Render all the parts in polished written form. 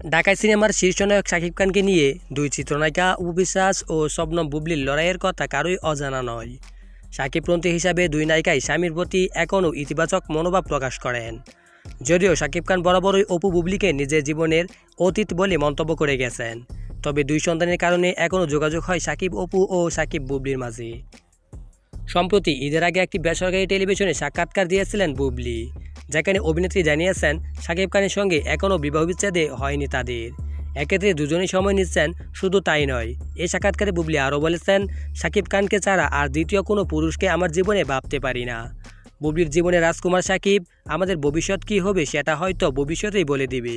ঢাকাই সিনেমার শীর্ষনায়ক শাকিব খানকে নিয়ে দুই চিত্রনায়িকা উপবিশ্বাস ও শবনম বুবলির লড়াইয়ের কথা কারোই অজানা নয়। শাকিবপন্থী হিসাবে দুই নায়িকাই স্বামীর প্রতি এখনও ইতিবাচক মনোভাব প্রকাশ করেন। যদিও শাকিব খান বরাবরই অপু বুবলিকে নিজের জীবনের অতীত বলে মন্তব্য করে গেছেন, তবে দুই সন্তানের কারণে এখনও যোগাযোগ হয় শাকিব অপু ও শাকিব বুবলির মাঝে। সম্প্রতি ঈদের আগে একটি বেসরকারি টেলিভিশনে সাক্ষাৎকার দিয়েছিলেন বুবলি, যেখানে অভিনেত্রী জানিয়েছেন শাকিব খানের সঙ্গে এখনও বিবাহ বিচ্ছেদে হয়নি তাদের। এক্ষেত্রে দুজনেই সময় নিচ্ছেন। শুধু তাই নয়, এই সাক্ষাৎকারে বুবলি আরও বলেছেন, শাকিব খানকে ছাড়া আর দ্বিতীয় কোনো পুরুষকে আমার জীবনে ভাবতে পারি না। বুবলির জীবনে রাজকুমার শাকিব, আমাদের ভবিষ্যৎ কী হবে সেটা হয়তো ভবিষ্যতেই বলে দিবে,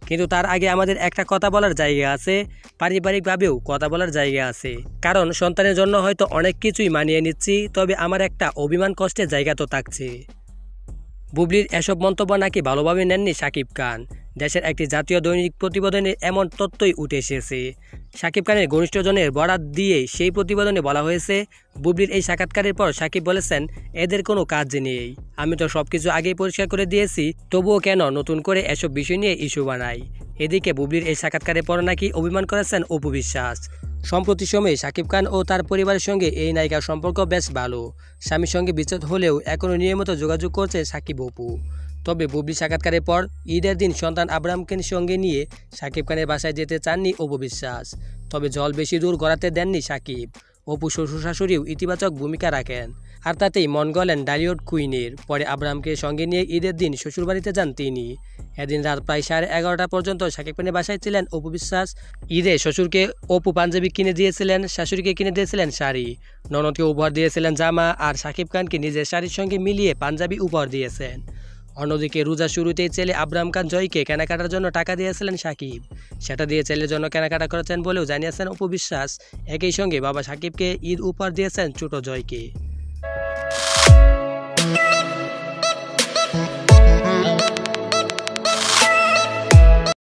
কিন্তু তার আগে আমাদের একটা কথা বলার জায়গা আছে, পারিবারিকভাবেও কথা বলার জায়গা আছে। কারণ সন্তানের জন্য হয়তো অনেক কিছুই মানিয়ে নিচ্ছি, তবে আমার একটা অভিমান কষ্টের জায়গা তো থাকছে। বুবলির এসব মন্তব্য নাকি ভালোভাবে নেননি শাকিব খান। দেশের একটি জাতীয় দৈনিক প্রতিবেদনে এমন তথ্যই উঠে এসেছে। শাকিব খানের ঘনিষ্ঠজনের বরাত দিয়ে সেই প্রতিবেদনে বলা হয়েছে, বুবলির এই সাক্ষাৎকারের পর শাকিব বলেছেন, এদের কোনো কাজ নেই, আমি তো সব কিছু আগেই পরিষ্কার করে দিয়েছি, তবুও কেন নতুন করে এসব বিষয় নিয়ে ইস্যু বানাই। এদিকে বুবলির এই সাক্ষাৎকারের পর নাকি অভিমান করেছেন অপু বিশ্বাস। সম্প্রতি সময়ে শাকিব খান ও তার পরিবারের সঙ্গে এই নায়িকার সম্পর্ক বেশ ভালো। স্বামীর সঙ্গে বিচ্ছেদ হলেও এখনও নিয়মিত যোগাযোগ করছে শাকিব অপু। তবে বুবলি সাক্ষাৎকারের পর ঈদের দিন সন্তান আব্রামকে সঙ্গে নিয়ে শাকিব খানের বাসায় যেতে চাননি অপু বিশ্বাস। তবে জল বেশি দূর গড়াতে দেননি শাকিব। অপু শ্বশুর শাশুড়িও ইতিবাচক ভূমিকা রাখেন, আর তাতেই মন গলেন ডালিউড কুইনের। পরে আব্রামকে সঙ্গে নিয়ে ঈদের দিন শ্বশুরবাড়িতে যান তিনি। এদিন রাত প্রায় 11:30 পর্যন্ত শাকিব খানের বাসায় ছিলেন অপু বিশ্বাস। ঈদে শ্বশুরকে অপু পাঞ্জাবি কিনে দিয়েছিলেন, শাশুড়িকে কিনে দিয়েছিলেন শাড়ি, ননদকে উপহার দিয়েছিলেন জামা, আর শাকিব খানকে নিজের শাড়ির সঙ্গে মিলিয়ে পাঞ্জাবি উপহার দিয়েছেন। অন্যদিকে রোজা শুরুতেই ছেলে আব্রাম খান জয়কে কেনাকাটার জন্য টাকা দিয়েছিলেন শাকিব। সেটা দিয়ে ছেলের জন্য কেনাকাটা করেছেন বলেও জানিয়েছেন অপু বিশ্বাস। একই সঙ্গে বাবা শাকিবকে ঈদ উপহার দিয়েছেন ছোট জয়কে।